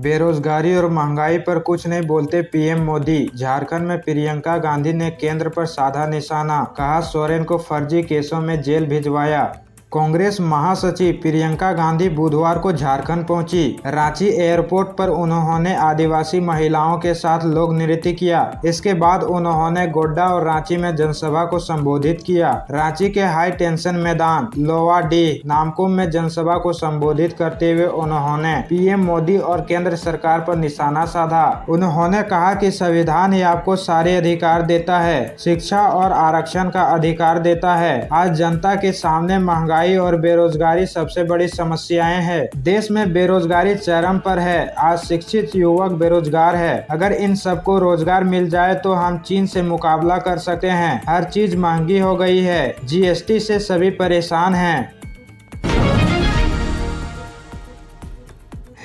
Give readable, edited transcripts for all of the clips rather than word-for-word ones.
बेरोजगारी और महंगाई पर कुछ नहीं बोलते पीएम मोदी। झारखंड में प्रियंका गांधी ने केंद्र पर साधा निशाना, कहा सोरेन को फर्जी केसों में जेल भिजवाया। कांग्रेस महासचिव प्रियंका गांधी बुधवार को झारखंड पहुंची। रांची एयरपोर्ट पर उन्होंने आदिवासी महिलाओं के साथ लोक नृत्य किया। इसके बाद उन्होंने गोड्डा और रांची में जनसभा को संबोधित किया। रांची के हाई टेंशन मैदान लोवाडीह नामकुम में जनसभा को संबोधित करते हुए उन्होंने पीएम मोदी और केंद्र सरकार पर निशाना साधा। उन्होंने कहा कि संविधान ही आपको सारे अधिकार देता है, शिक्षा और आरक्षण का अधिकार देता है। आज जनता के सामने महंगाई और बेरोजगारी सबसे बड़ी समस्याएं हैं। देश में बेरोजगारी चरम पर है। आज शिक्षित युवक बेरोजगार है। अगर इन सबको रोजगार मिल जाए तो हम चीन से मुकाबला कर सकते हैं। हर चीज महंगी हो गई है। जीएसटी से सभी परेशान हैं।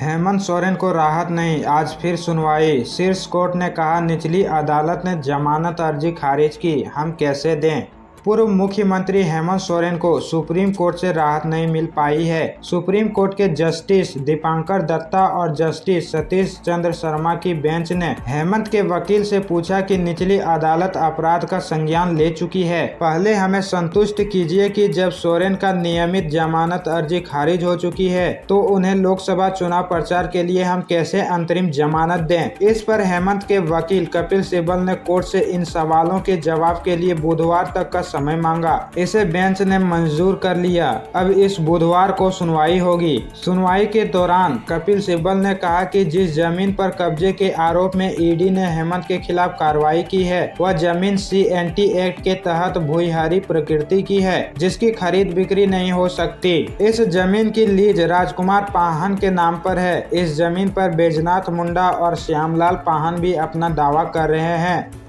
हेमंत सोरेन को राहत नहीं, आज फिर सुनवाई। शीर्ष कोर्ट ने कहा निचली अदालत ने जमानत अर्जी खारिज की, हम कैसे दें। पूर्व मुख्यमंत्री हेमंत सोरेन को सुप्रीम कोर्ट से राहत नहीं मिल पाई है। सुप्रीम कोर्ट के जस्टिस दीपांकर दत्ता और जस्टिस सतीश चंद्र शर्मा की बेंच ने हेमंत के वकील से पूछा कि निचली अदालत अपराध का संज्ञान ले चुकी है। पहले हमें संतुष्ट कीजिए कि जब सोरेन का नियमित जमानत अर्जी खारिज हो चुकी है तो उन्हें लोकसभा चुनाव प्रचार के लिए हम कैसे अंतरिम जमानत दें। इस पर हेमंत के वकील कपिल सिब्बल ने कोर्ट से इन सवालों के जवाब के लिए बुधवार तक का समय मांगा। इसे बेंच ने मंजूर कर लिया। अब इस बुधवार को सुनवाई होगी। सुनवाई के दौरान कपिल सिब्बल ने कहा कि जिस जमीन पर कब्जे के आरोप में ईडी ने हेमंत के खिलाफ कार्रवाई की है वह जमीन सीएनटी एक्ट के तहत भूयहारी प्रकृति की है, जिसकी खरीद बिक्री नहीं हो सकती। इस जमीन की लीज राजकुमार पाहन के नाम पर है। इस जमीन पर बैजनाथ मुंडा और श्यामलाल पाहन भी अपना दावा कर रहे हैं।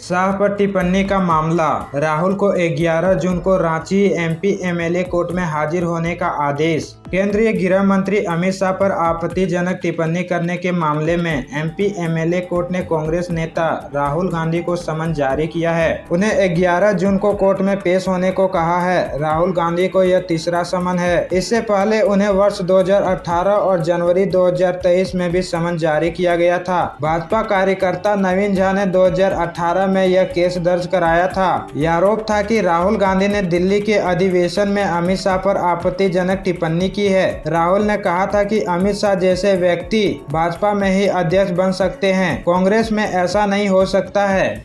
शाह पर टिप्पणी का मामला, राहुल को 11 जून को रांची एमपी एमएलए कोर्ट में हाजिर होने का आदेश। केंद्रीय गृह मंत्री अमित शाह पर आपत्तिजनक टिप्पणी करने के मामले में एमपी एमएलए कोर्ट ने कांग्रेस नेता राहुल गांधी को समन जारी किया है। उन्हें 11 जून को कोर्ट में पेश होने को कहा है। राहुल गांधी को यह तीसरा समन है। इससे पहले उन्हें वर्ष 2018 और जनवरी 2023 में भी समन जारी किया गया था। भाजपा कार्यकर्ता नवीन झा ने 2018 में यह केस दर्ज कराया था। यह आरोप था कि राहुल गांधी ने दिल्ली के अधिवेशन में अमित शाह पर आपत्तिजनक टिप्पणी की है। राहुल ने कहा था कि अमित शाह जैसे व्यक्ति भाजपा में ही अध्यक्ष बन सकते हैं, कांग्रेस में ऐसा नहीं हो सकता है।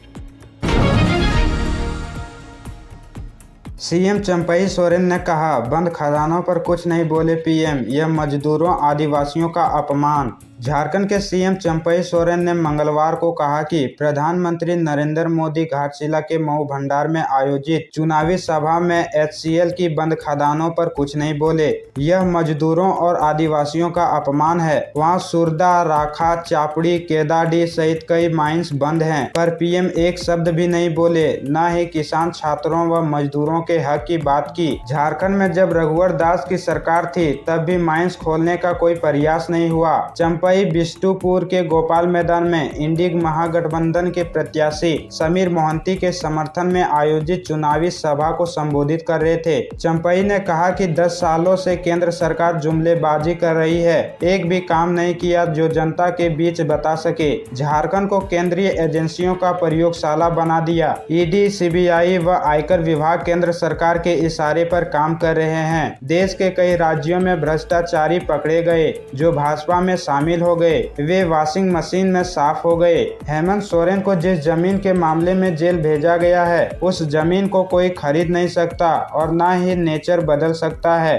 सीएम चंपई सोरेन ने कहा बंद खदानों पर कुछ नहीं बोले पीएम, यह मजदूरों आदिवासियों का अपमान। झारखंड के सीएम चंपई सोरेन ने मंगलवार को कहा कि प्रधानमंत्री नरेंद्र मोदी घाटशिला के मऊ भंडार में आयोजित चुनावी सभा में एचसीएल की बंद खदानों पर कुछ नहीं बोले। यह मजदूरों और आदिवासियों का अपमान है। वहां सुरदा, राखा, चापड़ी, केदाडी सहित कई माइंस बंद हैं, पर पीएम एक शब्द भी नहीं बोले, न ही किसान, छात्रों व मजदूरों के हक की बात की। झारखंड में जब रघुवर दास की सरकार थी तब भी माइंस खोलने का कोई प्रयास नहीं हुआ। चंपई बिष्टुपुर के गोपाल मैदान में इंडिग महागठबंधन के प्रत्याशी समीर मोहंती के समर्थन में आयोजित चुनावी सभा को संबोधित कर रहे थे। चंपई ने कहा कि 10 सालों से केंद्र सरकार जुमलेबाजी कर रही है, एक भी काम नहीं किया जो जनता के बीच बता सके। झारखंड को केंद्रीय एजेंसियों का प्रयोगशाला बना दिया। ईडी, सीबीआई व आयकर विभाग केंद्र सरकार के इशारे पर काम कर रहे हैं। देश के कई राज्यों में भ्रष्टाचारी पकड़े गए जो भाजपा में शामिल हो गए, वे वॉशिंग मशीन में साफ हो गए। हेमंत सोरेन को जिस जमीन के मामले में जेल भेजा गया है उस जमीन को कोई खरीद नहीं सकता और न ही नेचर बदल सकता है।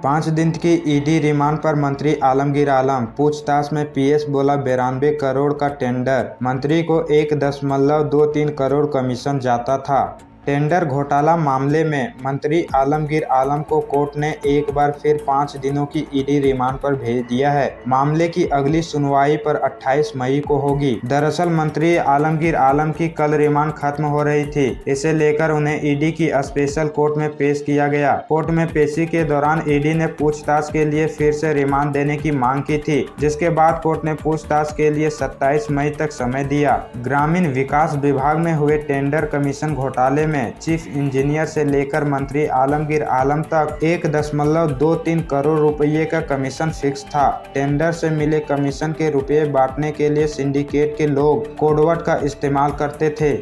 5 दिन की ईडी रिमांड पर मंत्री आलमगीर आलम, पूछताछ में पीएस बोला 92 करोड़ का टेंडर, मंत्री को 1.23 करोड़ कमीशन जाता था। टेंडर घोटाला मामले में मंत्री आलमगीर आलम को कोर्ट ने एक बार फिर 5 दिनों की ईडी रिमांड पर भेज दिया है। मामले की अगली सुनवाई पर 28 मई को होगी। दरअसल मंत्री आलमगीर आलम की कल रिमांड खत्म हो रही थी। इसे लेकर उन्हें ईडी की स्पेशल कोर्ट में पेश किया गया। कोर्ट में पेशी के दौरान ईडी ने पूछताछ के लिए फिर से रिमांड देने की मांग की थी, जिसके बाद कोर्ट ने पूछताछ के लिए 27 मई तक समय दिया। ग्रामीण विकास विभाग में हुए टेंडर कमीशन घोटाले में चीफ इंजीनियर से लेकर मंत्री आलमगीर आलम तक 1.23 करोड़ रुपये का कमीशन फिक्स था। टेंडर से मिले कमीशन के रुपये बांटने के लिए सिंडिकेट के लोग कोडवर्ड का इस्तेमाल करते थे।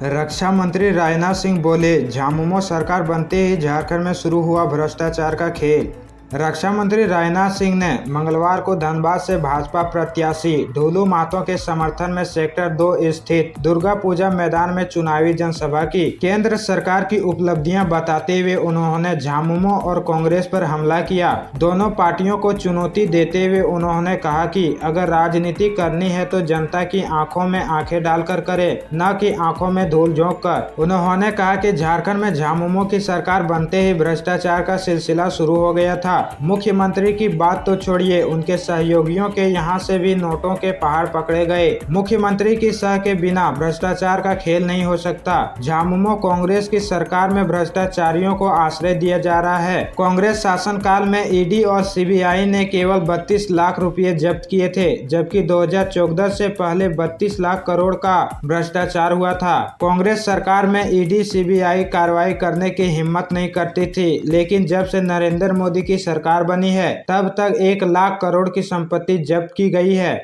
रक्षा मंत्री राजनाथ सिंह बोले, झामुमो सरकार बनते ही झारखंड में शुरू हुआ भ्रष्टाचार का खेल। रक्षा मंत्री राजनाथ सिंह ने मंगलवार को धनबाद से भाजपा प्रत्याशी ढोलू महतो के समर्थन में सेक्टर 2 स्थित दुर्गा पूजा मैदान में चुनावी जनसभा की। केंद्र सरकार की उपलब्धियां बताते हुए उन्होंने झामुमो और कांग्रेस पर हमला किया। दोनों पार्टियों को चुनौती देते हुए उन्होंने कहा कि अगर राजनीति करनी है तो जनता की आंखों में आंखें डालकर करे, न कि आंखों में धूल झोंक कर। उन्होंने कहा कि झारखंड में झामुमो की सरकार बनते ही भ्रष्टाचार का सिलसिला शुरू हो गया था। मुख्यमंत्री की बात तो छोड़िए, उनके सहयोगियों के यहाँ से भी नोटों के पहाड़ पकड़े गए। मुख्यमंत्री की सह के बिना भ्रष्टाचार का खेल नहीं हो सकता। झामुमो कांग्रेस की सरकार में भ्रष्टाचारियों को आश्रय दिया जा रहा है। कांग्रेस शासनकाल में ईडी और सीबीआई ने केवल 32 लाख रुपए जब्त किए थे, जबकि 2014 से पहले 32 लाख करोड़ का भ्रष्टाचार हुआ था। कांग्रेस सरकार में ईडी सीबीआई कार्रवाई करने की हिम्मत नहीं करती थी, लेकिन जब से नरेंद्र मोदी की सरकार बनी है तब तक 1 लाख करोड़ की संपत्ति जब्त की गई है।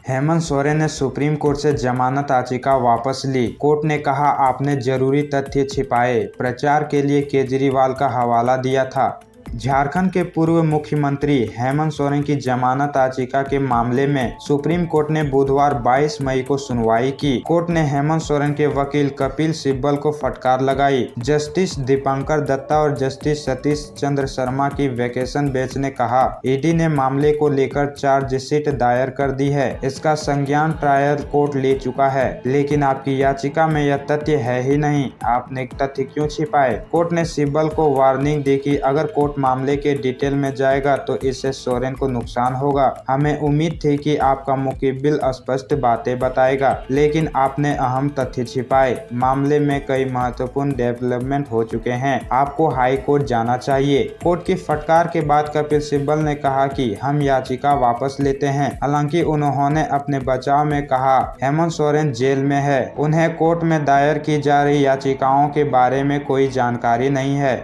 हेमंत सोरेन ने सुप्रीम कोर्ट से जमानत याचिका वापस ली। कोर्ट ने कहा, आपने जरूरी तथ्य छिपाए। प्रचार के लिए केजरीवाल का हवाला दिया था। झारखंड के पूर्व मुख्यमंत्री हेमंत सोरेन की जमानत याचिका के मामले में सुप्रीम कोर्ट ने बुधवार 22 मई को सुनवाई की। कोर्ट ने हेमंत सोरेन के वकील कपिल सिब्बल को फटकार लगाई। जस्टिस दीपंकर दत्ता और जस्टिस सतीश चंद्र शर्मा की वेकेशन बेंच ने कहा, ईडी ने मामले को लेकर चार्जशीट दायर कर दी है। इसका संज्ञान ट्रायल कोर्ट ले चुका है, लेकिन आपकी याचिका में यह तथ्य है ही नहीं। आपने तथ्य क्यों छिपाए? कोर्ट ने सिब्बल को वार्निंग दी कि अगर कोर्ट मामले के डिटेल में जाएगा तो इससे सोरेन को नुकसान होगा। हमें उम्मीद थी कि आपका मुकबिल स्पष्ट बातें बताएगा, लेकिन आपने अहम तथ्य छिपाए। मामले में कई महत्वपूर्ण डेवलपमेंट हो चुके हैं। आपको हाई कोर्ट जाना चाहिए। कोर्ट की फटकार के बाद कपिल सिब्बल ने कहा कि हम याचिका वापस लेते हैं। हालांकि उन्होंने अपने बचाव में कहा, हेमंत सोरेन जेल में है। उन्हें कोर्ट में दायर की जा रही याचिकाओं के बारे में कोई जानकारी नहीं है।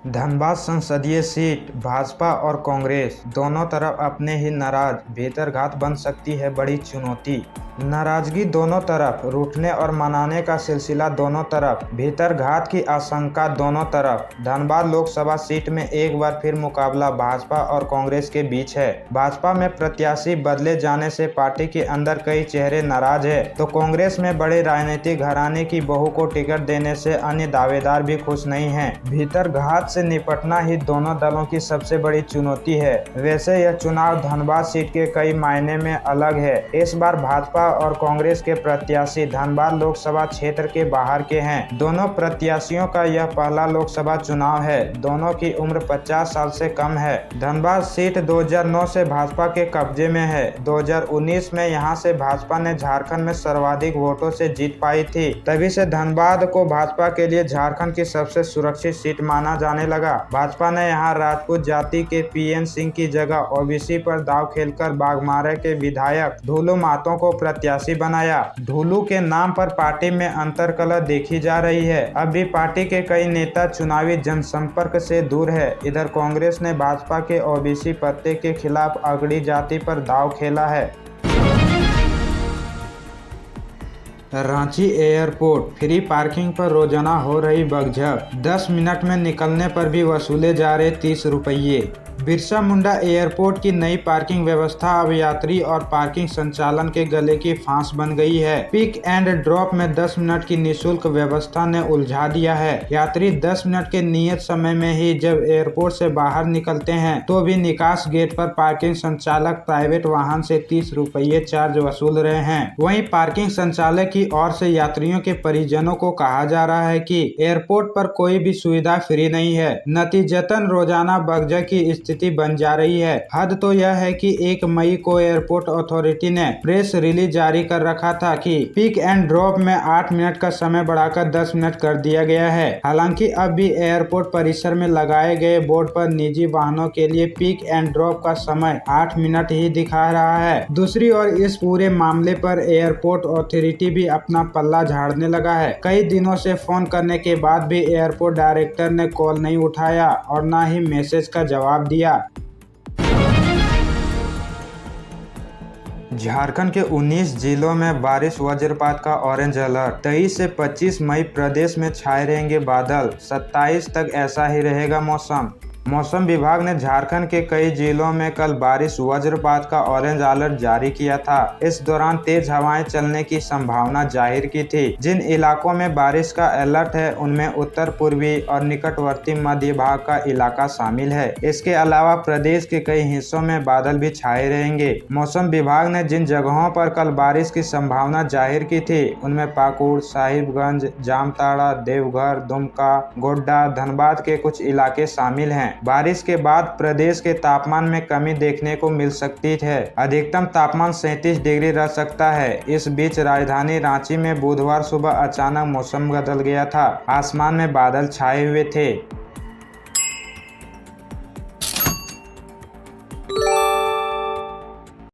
धनबाद संसदीय सीट भाजपा और कांग्रेस दोनों तरफ अपने ही नाराज, भीतरघात बन सकती है बड़ी चुनौती। नाराजगी दोनों तरफ, रूठने और मनाने का सिलसिला दोनों तरफ, भीतरघात की आशंका दोनों तरफ। धनबाद लोकसभा सीट में एक बार फिर मुकाबला भाजपा और कांग्रेस के बीच है। भाजपा में प्रत्याशी बदले जाने से पार्टी के अंदर कई चेहरे नाराज है, तो कांग्रेस में बड़े राजनीतिक घराने की बहू को टिकट देने से अन्य दावेदार भी खुश नहीं हैं। भीतरघात से निपटना ही दोनों दलों की सबसे बड़ी चुनौती है। वैसे यह चुनाव धनबाद सीट के कई मायने में अलग है। इस बार भाजपा और कांग्रेस के प्रत्याशी धनबाद लोकसभा क्षेत्र के बाहर के हैं। दोनों प्रत्याशियों का यह पहला लोकसभा चुनाव है। दोनों की उम्र 50 साल से कम है। धनबाद सीट 2009 से भाजपा के कब्जे में है। 2019 में यहां से भाजपा ने झारखंड में सर्वाधिक वोटों से जीत पाई थी। तभी से धनबाद को भाजपा के लिए झारखंड की सबसे सुरक्षित सीट माना जाने लगा। भाजपा ने यहां राजपूत जाति के पीएन सिंह की जगह ओबीसी पर दांव खेलकर बाघमारा के विधायक ढोलू महतो को प्रत्याशी बनाया। ढोलू के नाम पर पार्टी में अंतर्कलह देखी जा रही है। अब भी पार्टी के कई नेता चुनावी जनसंपर्क से दूर है। इधर कांग्रेस ने भाजपा के ओबीसी पत्ते के खिलाफ अगड़ी जाति पर दांव खेला है। रांची एयरपोर्ट फ्री पार्किंग पर रोजाना हो रही बगझक, 10 मिनट में निकलने पर भी वसूले जा रहे 30 रुपये। बिरसा मुंडा एयरपोर्ट की नई पार्किंग व्यवस्था अब यात्री और पार्किंग संचालन के गले की फांस बन गई है। पिक एंड ड्रॉप में 10 मिनट की निःशुल्क व्यवस्था ने उलझा दिया है। यात्री 10 मिनट के नियत समय में ही जब एयरपोर्ट से बाहर निकलते हैं तो भी निकास गेट पर पार्किंग संचालक प्राइवेट वाहन से 30 रुपये चार्ज वसूल रहे हैं। वहीं पार्किंग संचालक की की ओर से यात्रियों के परिजनों को कहा जा रहा है कि एयरपोर्ट पर कोई भी सुविधा फ्री नहीं है। नतीजतन रोजाना भगदड़ की स्थिति बन जा रही है। हद तो यह है कि 1 मई को एयरपोर्ट अथॉरिटी ने प्रेस रिलीज जारी कर रखा था कि पिक एंड ड्रॉप में 8 मिनट का समय बढ़ाकर 10 मिनट कर दिया गया है। हालांकि अब भी एयरपोर्ट परिसर में लगाए गए बोर्ड पर निजी वाहनों के लिए पिक एंड ड्रॉप का समय 8 मिनट ही दिखा रहा है। दूसरी ओर इस पूरे मामले पर एयरपोर्ट अथॉरिटी भी अपना पल्ला झाड़ने लगा है। कई दिनों से फोन करने के बाद भी एयरपोर्ट डायरेक्टर ने कॉल नहीं उठाया और न ही मैसेज का जवाब दिया। झारखंड के 19 जिलों में बारिश वज्रपात का ऑरेंज अलर्ट। 23 से 25 मई प्रदेश में छाए रहेंगे बादल। 27 तक ऐसा ही रहेगा मौसम। मौसम विभाग ने झारखंड के कई जिलों में कल बारिश वज्रपात का ऑरेंज अलर्ट जारी किया था। इस दौरान तेज हवाएं चलने की संभावना जाहिर की थी। जिन इलाकों में बारिश का अलर्ट है उनमें उत्तर पूर्वी और निकटवर्ती मध्य भाग का इलाका शामिल है। इसके अलावा प्रदेश के कई हिस्सों में बादल भी छाए रहेंगे। मौसम विभाग ने जिन जगहों पर कल बारिश की संभावना जाहिर की थी उनमें पाकुड़, साहिबगंज, जामताड़ा, देवघर, दुमका, गोड्डा, धनबाद के कुछ इलाके शामिल हैं। बारिश के बाद प्रदेश के तापमान में कमी देखने को मिल सकती है। अधिकतम तापमान 37 डिग्री रह सकता है। इस बीच राजधानी रांची में बुधवार सुबह अचानक मौसम बदल गया था। आसमान में बादल छाए हुए थे।